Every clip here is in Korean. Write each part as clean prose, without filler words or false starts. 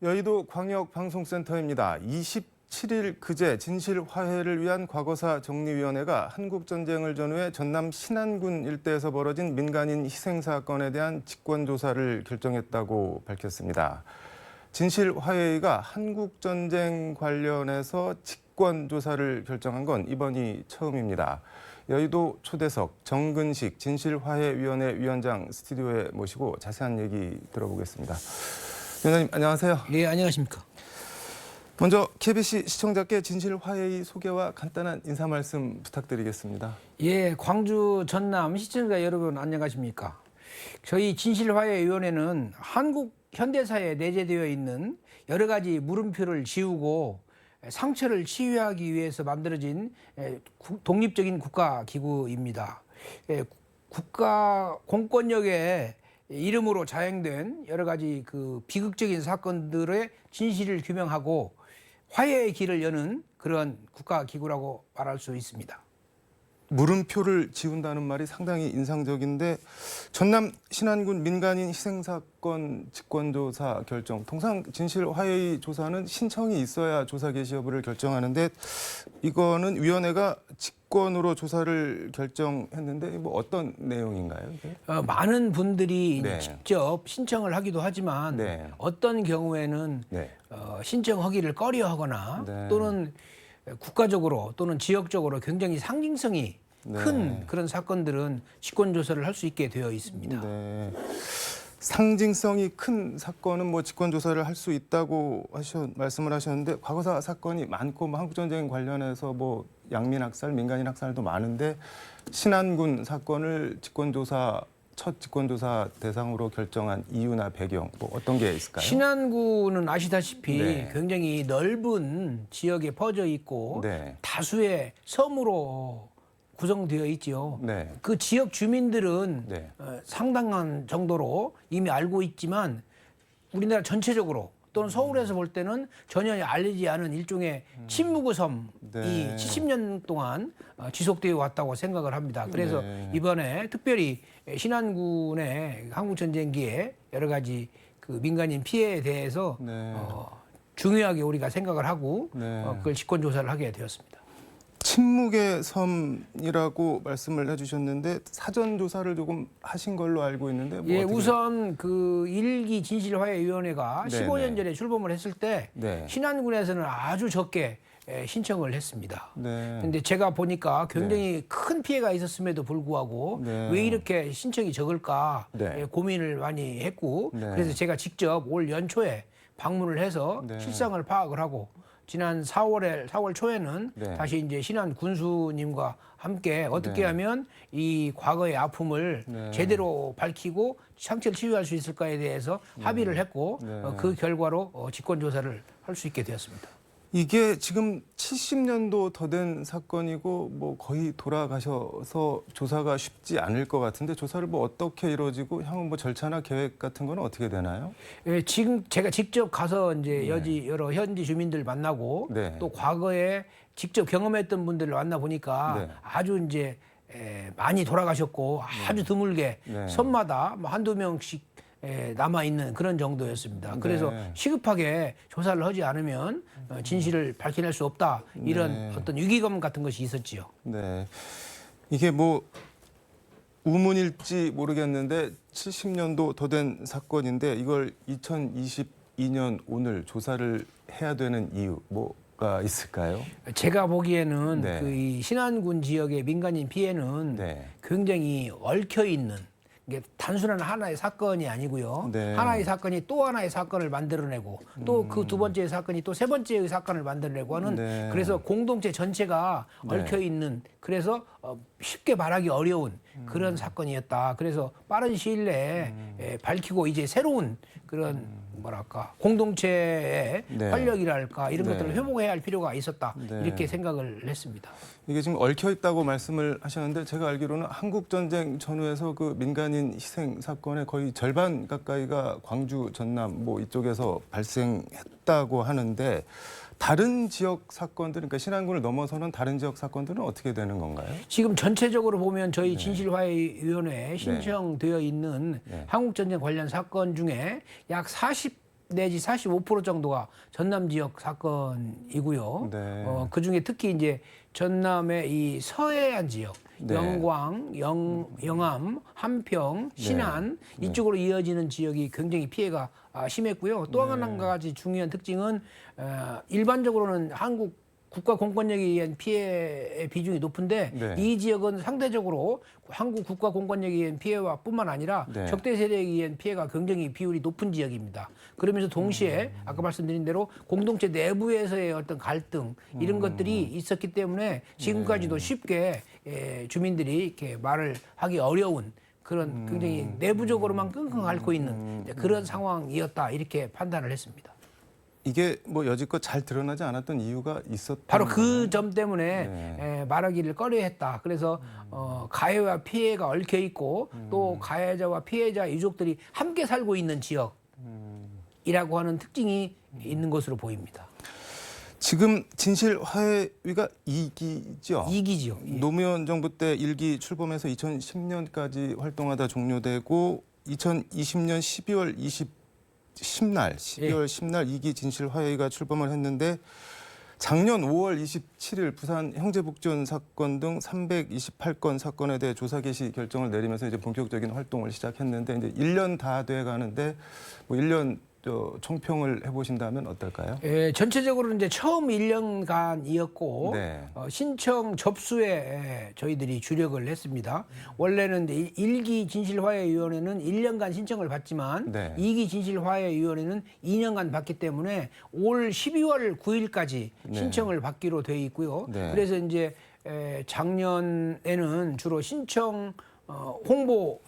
여의도 광역방송센터입니다. 27일 그제 진실화해를 위한 과거사 정리위원회가 한국전쟁을 전후해 전남 신안군 일대에서 벌어진 민간인 희생사건에 대한 직권조사를 결정했다고 밝혔습니다. 진실화해가 한국전쟁 관련해서 직권조사를 결정한 건 이번이 처음입니다. 여의도 초대석 정근식 진실화해위원회 위원장 스튜디오에 모시고 자세한 얘기 들어보겠습니다. 위원장님 안녕하세요. 네, 안녕하십니까. 먼저 KBC 시청자께 진실화해의 소개와 간단한 인사 말씀 부탁드리겠습니다. 예, 광주 전남 시청자 여러분 안녕하십니까. 저희 진실화해위원회는 한국 현대사에 내재되어 있는 여러 가지 물음표를 지우고 상처를 치유하기 위해서 만들어진 독립적인 국가기구입니다. 국가 공권력의 이름으로 자행된 여러 가지 그 비극적인 사건들의 진실을 규명하고 화해의 길을 여는 그런 국가기구라고 말할 수 있습니다. 물음표를 지운다는 말이 상당히 인상적인데 전남 신안군 민간인 희생사건 직권조사 결정. 통상 진실화해의 조사는 신청이 있어야 조사 개시 여부를 결정하는데 이거는 위원회가 직권으로 조사를 결정했는데 뭐 어떤 내용인가요? 이게? 많은 분들이 네. 직접 신청을 하기도 하지만 네. 어떤 경우에는 네. 신청하기를 꺼려하거나 네. 또는 국가적으로 또는 지역적으로 굉장히 상징성이 큰 그런 사건들은 직권조사를 할 수 있게 되어 있습니다. 네. 상징성이 큰 사건은 뭐 직권조사를 할 수 있다고 말씀을 하셨는데 과거사 사건이 많고 뭐 한국전쟁 관련해서 뭐 양민학살, 민간인 학살도 많은데 신안군 사건을 첫 직권조사 대상으로 결정한 이유나 배경 뭐 어떤 게 있을까요? 신안군은 아시다시피 네. 굉장히 넓은 지역에 퍼져 있고 네. 다수의 섬으로 구성되어 있지요. 네. 그 지역 주민들은 네. 상당한 정도로 이미 알고 있지만 우리나라 전체적으로 또는 서울에서 볼 때는 전혀 알려지지 않은 일종의 침묵의 섬이 네. 70년 동안 지속되어 왔다고 생각을 합니다. 그래서 네. 이번에 특별히 신안군의 한국전쟁기에 여러 가지 그 민간인 피해에 대해서 네. 중요하게 우리가 생각을 하고 네. 그걸 직권조사를 하게 되었습니다. 침묵의 섬이라고 말씀을 해주셨는데 사전 조사를 조금 하신 걸로 알고 있는데 뭐 예, 어떻게... 우선 그 1기 진실화해위원회가 네, 15년 네. 전에 출범을 했을 때 네. 신안군에서는 아주 적게 신청을 했습니다. 네. 근데 제가 보니까 굉장히 큰 피해가 있었음에도 불구하고 네. 왜 이렇게 신청이 적을까 네. 고민을 많이 했고 네. 그래서 제가 직접 올 연초에 방문을 해서 네. 실상을 파악을 하고 지난 4월 초에는 네. 다시 이제 신안 군수님과 함께 어떻게 네. 하면 이 과거의 아픔을 네. 제대로 밝히고 상처를 치유할 수 있을까에 대해서 합의를 했고 네. 그 결과로 직권조사를 할 수 있게 되었습니다. 이게 지금 70년도 더 된 사건이고 뭐 거의 돌아가셔서 조사가 쉽지 않을 것 같은데 조사를 뭐 어떻게 이루어지고 향후 뭐 절차나 계획 같은 거는 어떻게 되나요? 예, 지금 제가 직접 가서 이제 여러 현지 주민들 만나고 네. 또 과거에 직접 경험했던 분들을 만나 보니까 네. 아주 이제 많이 돌아가셨고 아주 드물게 네. 섬마다 뭐 한두 명씩 남아 있는 그런 정도였습니다. 그래서 네. 시급하게 조사를 하지 않으면 진실을 밝혀낼 수 없다 이런 네. 어떤 위기감 같은 것이 있었지요. 네. 이게 뭐 우문일지 모르겠는데 70년도 더 된 사건인데 이걸 2022년 오늘 조사를 해야 되는 이유 뭐가 있을까요? 제가 보기에는 네. 그 이 신안군 지역의 민간인 피해는 네. 굉장히 얽혀 있는 이게 단순한 하나의 사건이 아니고요. 네. 하나의 사건이 또 하나의 사건을 만들어내고 또 그 두 번째의 사건이 또 세 번째의 사건을 만들어내고 하는 네. 그래서 공동체 전체가 네. 얽혀 있는 그래서 쉽게 말하기 어려운 그런 사건이었다. 그래서 빠른 시일 내에 밝히고 이제 새로운 그런 뭐랄까 공동체의 네. 활력이랄까 이런 네. 것들을 회복해야 할 필요가 있었다. 네. 이렇게 생각을 했습니다. 이게 지금 얽혀 있다고 말씀을 하셨는데 제가 알기로는 한국전쟁 전후에서 그 민간인 희생 사건의 거의 절반 가까이가 광주, 전남 뭐 이쪽에서 발생했다고 하는데 다른 지역 사건들, 그러니까 신안군을 넘어서는 다른 지역 사건들은 어떻게 되는 건가요? 지금 전체적으로 보면 저희 진실화해위원회에 신청되어 있는 네. 한국전쟁 관련 사건 중에 약 내지 45% 정도가 전남 지역 사건이고요. 네. 그 중에 특히 이제 전남의 이 서해안 지역, 네. 영광, 영암, 한평, 신안 네. 이쪽으로 이어지는 지역이 굉장히 피해가 심했고요. 또 한 가지 중요한 특징은 일반적으로는 한국 국가 공권력에 의한 피해의 비중이 높은데 네. 이 지역은 상대적으로 한국 국가 공권력에 의한 피해와 뿐만 아니라 네. 적대 세력에 의한 피해가 굉장히 비율이 높은 지역입니다. 그러면서 동시에 아까 말씀드린 대로 공동체 내부에서의 어떤 갈등 이런 것들이 있었기 때문에 지금까지도 쉽게 주민들이 이렇게 말을 하기 어려운 그런 굉장히 내부적으로만 끙끙 앓고 있는 그런 상황이었다 이렇게 판단을 했습니다. 이게 뭐 여지껏 잘 드러나지 않았던 이유가 있었던 바로 그 거네요. 점 때문에 말하기를 꺼려했다. 그래서 가해와 피해가 얽혀 있고 또 가해자와 피해자 유족들이 함께 살고 있는 지역이라고 하는 특징이 있는 것으로 보입니다. 지금 진실화해위가 2기죠. 2기죠. 노무현 정부 때 1기 출범해서 2010년까지 활동하다 종료되고 2020년 12월 10날 2기 진실화해위가 출범을 했는데 작년 5월 27일 부산 형제복지원 사건 등 328건 사건에 대해 조사 개시 결정을 내리면서 이제 본격적인 활동을 시작했는데 이제 1년 다 돼 가는데 뭐 1년 총평을 해보신다면 어떨까요? 전체적으로 이제 처음 1년간이었고 네. 신청 접수에 저희들이 주력을 했습니다. 원래는 1기 진실화해위원회는 1년간 신청을 받지만 네. 2기 진실화해위원회는 2년간 받기 때문에 올 12월 9일까지 네. 신청을 받기로 되어 있고요. 네. 그래서 이제 작년에는 주로 신청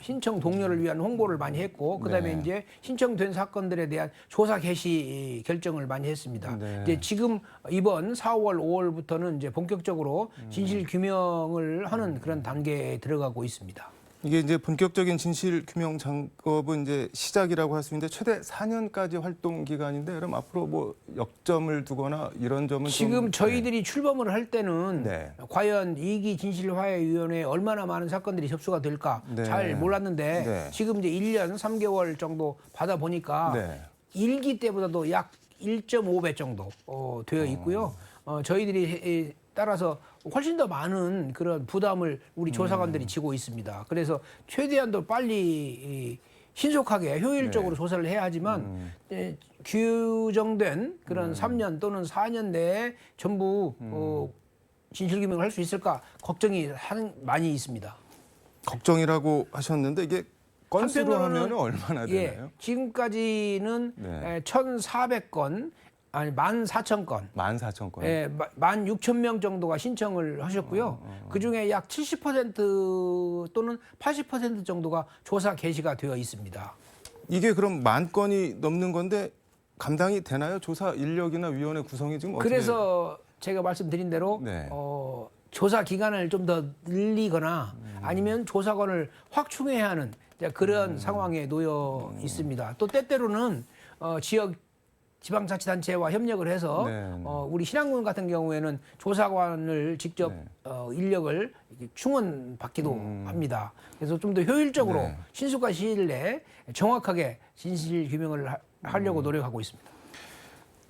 신청 동료를 위한 홍보를 많이 했고 그다음에 네. 이제 신청된 사건들에 대한 조사 개시 결정을 많이 했습니다. 네. 이제 지금 이번 4월, 5월부터는 이제 본격적으로 진실 규명을 하는 그런 단계에 들어가고 있습니다. 이게 이제 본격적인 진실 규명 작업은 이제 시작이라고 할 수 있는데 최대 4년까지 활동 기간인데 그럼 앞으로 뭐 역점을 두거나 이런 점은 지금 좀, 저희들이 출범을 할 때는 네. 과연 2기 진실화해위원회에 얼마나 많은 사건들이 접수가 될까 네. 잘 몰랐는데 네. 지금 이제 1년 3개월 정도 받아 보니까 네. 1기 때보다도 약 1.5배 정도 되어 있고요. 저희들이 따라서 훨씬 더 많은 그런 부담을 우리 조사관들이 지고 있습니다. 그래서 최대한도 빨리 신속하게 효율적으로 조사를 해야 하지만 규정된 그런 3년 또는 4년 내에 전부 진실규명을 할 수 있을까 걱정이 많이 있습니다. 걱정이라고 하셨는데 이게 건수로 한편으로는- 하면 얼마나 되나요? 지금까지는 네. 1,400건 아니 14,000건 14,000건. 16,000명 정도가 신청을 하셨고요. 그중에 약 70% 또는 80% 정도가 조사 개시가 되어 있습니다. 이게 그럼 10,000건이 넘는 건데 감당이 되나요? 조사 인력이나 위원회 구성이 지금 어떻게? 그래서 제가 말씀드린 대로 네. 조사 기간을 좀 더 늘리거나 아니면 조사관을 확충해야 하는 그런 상황에 놓여 있습니다. 또 때때로는 지역 지방자치단체와 협력을 해서 네. 우리 신안군 같은 경우에는 조사관을 직접 네. 인력을 이렇게 충원받기도 합니다. 그래서 좀 더 효율적으로 네. 신속한 시일 내에 정확하게 진실 규명을 하려고 노력하고 있습니다.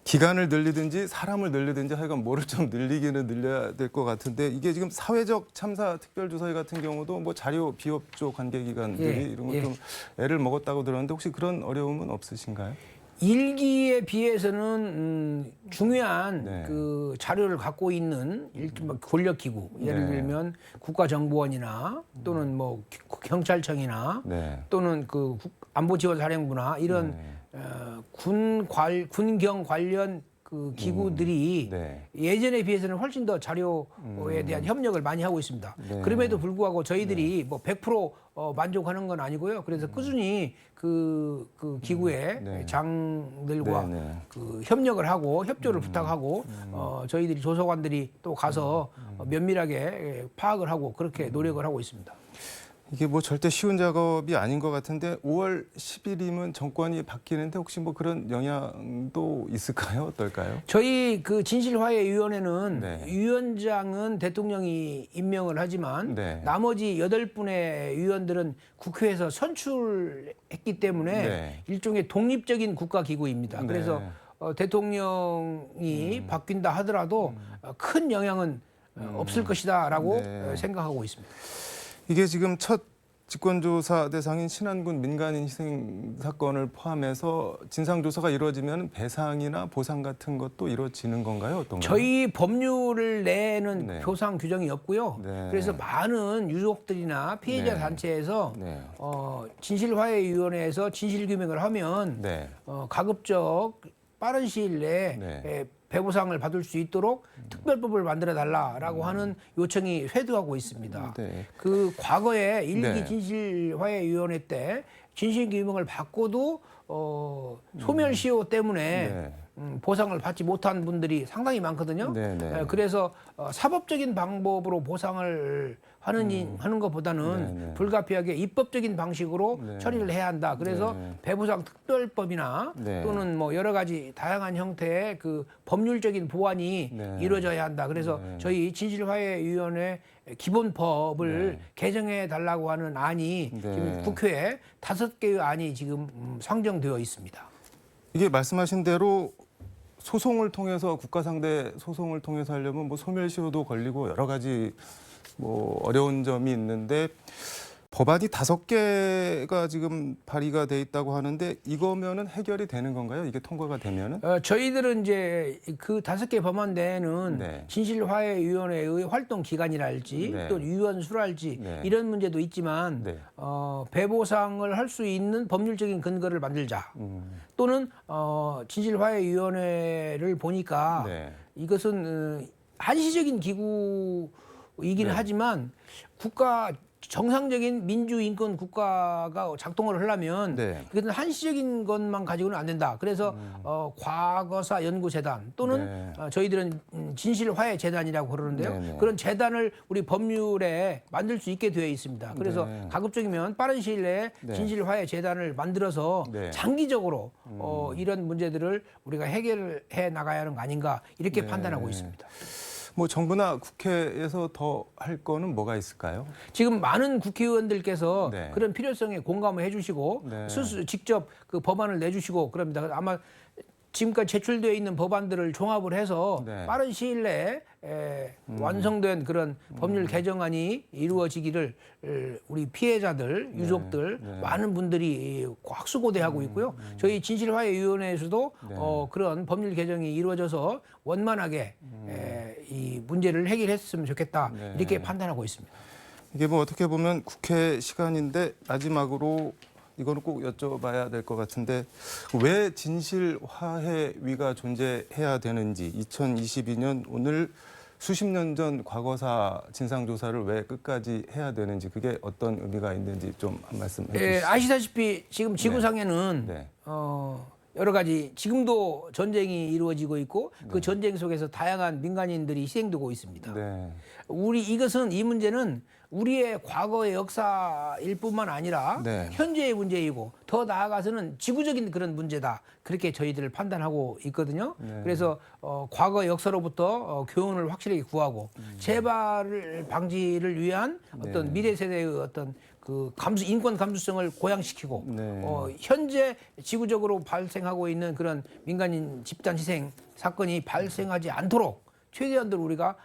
기간을 늘리든지 사람을 늘리든지 하여간 뭐를 좀 늘리기는 늘려야 될 것 같은데 이게 지금 사회적 참사 특별조사위 같은 경우도 뭐 자료 비협조 관계기관들이 이런 것 좀 애를 먹었다고 들었는데 혹시 그런 어려움은 없으신가요? 1기에 비해서는 중요한 네. 그 자료를 갖고 있는 권력기구 예를 네. 들면 국가정보원이나 또는 뭐 경찰청이나 네. 또는 그 안보지원사령부나 이런 군경 관련 그 기구들이 네. 예전에 비해서는 훨씬 더 자료에 대한 협력을 많이 하고 있습니다. 네. 그럼에도 불구하고 저희들이 뭐 100% 만족하는 건 아니고요. 그래서 꾸준히 그 기구의 네. 장들과 네, 네. 그 협력을 하고 협조를 부탁하고 저희들이 조사관들이 또 가서 면밀하게 파악을 하고 그렇게 노력을 하고 있습니다. 이게 뭐 절대 쉬운 작업이 아닌 것 같은데 5월 10일이면 정권이 바뀌는데 혹시 뭐 그런 영향도 있을까요? 어떨까요? 저희 그 진실화해위원회는 네. 위원장은 대통령이 임명을 하지만 네. 나머지 8분의 위원들은 국회에서 선출했기 때문에 네. 일종의 독립적인 국가기구입니다. 네. 그래서 대통령이 바뀐다 하더라도 큰 영향은 없을 것이다라고 네. 생각하고 있습니다. 이게 지금 첫 직권조사 대상인 신안군 민간인 희생 사건을 포함해서 진상조사가 이루어지면 배상이나 보상 같은 것도 이루어지는 건가요? 어떤가요? 저희 법률을 내는 네. 보상 규정이 없고요. 네. 그래서 많은 유족들이나 피해자 네. 단체에서 네. 진실화해위원회에서 진실규명을 하면 네. 가급적 빠른 시일 내에 네. 배보상을 받을 수 있도록 특별법을 만들어 달라라고 하는 요청이 쇄도하고 있습니다. 네. 그 과거에 일기 네. 진실화해위원회 때 진실규명을 받고도 소멸시효 때문에 네. 보상을 받지 못한 분들이 상당히 많거든요. 네, 네. 그래서 사법적인 방법으로 보상을 하는 것보다는 네, 네. 불가피하게 입법적인 방식으로 네. 처리를 해야 한다. 그래서 네. 배보상 특별법이나 네. 또는 뭐 여러 가지 다양한 형태의 그 법률적인 보완이 네. 이루어져야 한다. 그래서 네. 저희 진실화해위원회 기본법을 네. 개정해 달라고 하는 안이 네. 지금 국회에 5개의 안이 지금 상정되어 있습니다. 이게 말씀하신 대로 소송을 통해서 국가 상대 소송을 통해서 하려면 뭐 소멸시효도 걸리고 여러 가지 뭐 어려운 점이 있는데 법안이 5개가 지금 발의가 돼 있다고 하는데 이거면은 해결이 되는 건가요? 이게 통과가 되면은? 저희들은 이제 그 5개 법안 내에는 네. 진실화해위원회의 활동 기간이랄지 네. 또 위원 수랄지 네. 이런 문제도 있지만 네. 배보상을 할 수 있는 법률적인 근거를 만들자. 또는 진실화해위원회를 보니까 네. 이것은 한시적인 기구이긴 네. 하지만 국가 정상적인 민주인권 국가가 작동을 하려면 네. 이것은 한시적인 것만 가지고는 안 된다. 그래서 과거사 연구재단 또는 네. 저희들은 진실화해재단이라고 그러는데요. 네, 네. 그런 재단을 우리 법률에 만들 수 있게 되어 있습니다. 그래서 네. 가급적이면 빠른 시일 내에 네. 진실화해재단을 만들어서 네. 장기적으로 이런 문제들을 우리가 해결해 나가야 하는 거 아닌가 이렇게 네. 판단하고 있습니다. 뭐 정부나 국회에서 더 할 거는 뭐가 있을까요? 지금 많은 국회의원들께서 네. 그런 필요성에 공감을 해주시고 네. 스스로 직접 그 법안을 내주시고 그럽니다. 아마 지금까지 제출되어 있는 법안들을 종합을 해서 네. 빠른 시일 내에 완성된 그런 법률 개정안이 이루어지기를 우리 피해자들, 유족들 네. 많은 분들이 확수고대하고 있고요. 저희 진실화해위원회에서도 네. 그런 법률 개정이 이루어져서 원만하게 이 문제를 해결했으면 좋겠다 네. 이렇게 판단하고 있습니다. 이게 뭐 어떻게 보면 국회 시간인데 마지막으로 이거는 꼭 여쭤봐야 될 것 같은데 왜 진실화해위가 존재해야 되는지 2022년 오늘 수십 년 전 과거사 진상조사를 왜 끝까지 해야 되는지 그게 어떤 의미가 있는지 좀 한 말씀 해주시죠. 아시다시피 지금 지구상에는 네. 여러 가지 지금도 전쟁이 이루어지고 있고 그 전쟁 속에서 다양한 민간인들이 희생되고 있습니다. 네. 이 문제는 우리의 과거의 역사일 뿐만 아니라 네. 현재의 문제이고 더 나아가서는 지구적인 그런 문제다. 그렇게 저희들을 판단하고 있거든요. 네. 그래서 과거 역사로부터 교훈을 확실하게 구하고 재발 방지를 위한 어떤 네. 미래 세대의 어떤 그 인권 감수성을 고양시키고 네. 현재 지구적으로 발생하고 있는 그런 민간인 집단 희생 사건이 발생하지 않도록 최대한도로 우리가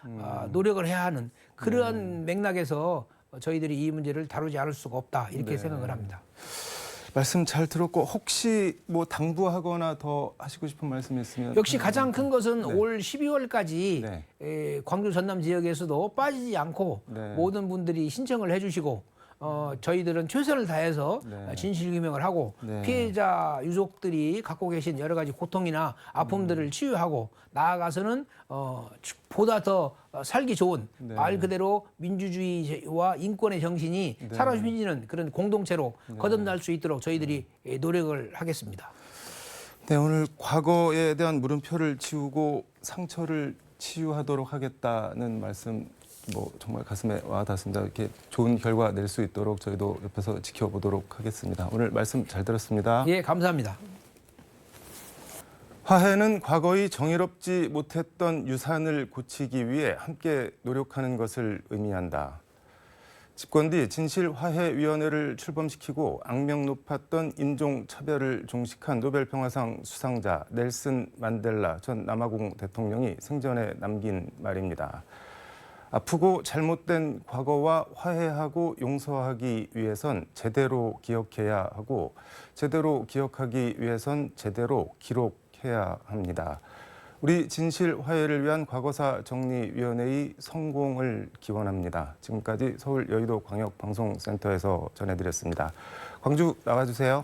노력을 해야 하는 그러한 맥락에서 저희들이 이 문제를 다루지 않을 수가 없다 이렇게 네. 생각을 합니다. 말씀 잘 들었고 혹시 뭐 당부하거나 더 하시고 싶은 말씀이 있으면 역시 가장 큰 것은 네. 올 12월까지 네. 광주 전남 지역에서도 빠지지 않고 네. 모든 분들이 신청을 해주시고 저희들은 최선을 다해서 네. 진실규명을 하고 네. 피해자 유족들이 갖고 계신 여러 가지 고통이나 아픔들을 치유하고 나아가서는 보다 더 살기 좋은 네. 말 그대로 민주주의와 인권의 정신이 네. 사라지는 그런 공동체로 거듭날 수 있도록 저희들이 노력을 하겠습니다. 네, 오늘 과거에 대한 물음표를 지우고 상처를 치유하도록 하겠다는 말씀 뭐 정말 가슴에 와 닿습니다. 이렇게 좋은 결과 낼 수 있도록 저희도 옆에서 지켜보도록 하겠습니다. 오늘 말씀 잘 들었습니다. 예, 감사합니다. 화해는 과거의 정의롭지 못했던 유산을 고치기 위해 함께 노력하는 것을 의미한다. 집권 뒤 진실화해위원회를 출범시키고 악명 높았던 인종차별을 종식한 노벨평화상 수상자 넬슨 만델라 전 남아공 대통령이 생전에 남긴 말입니다. 아프고 잘못된 과거와 화해하고 용서하기 위해선 제대로 기억해야 하고 제대로 기억하기 위해선 제대로 기록해야 합니다. 우리 진실화해를 위한 과거사 정리위원회의 성공을 기원합니다. 지금까지 서울 여의도 광역방송센터에서 전해드렸습니다. 광주 나와주세요.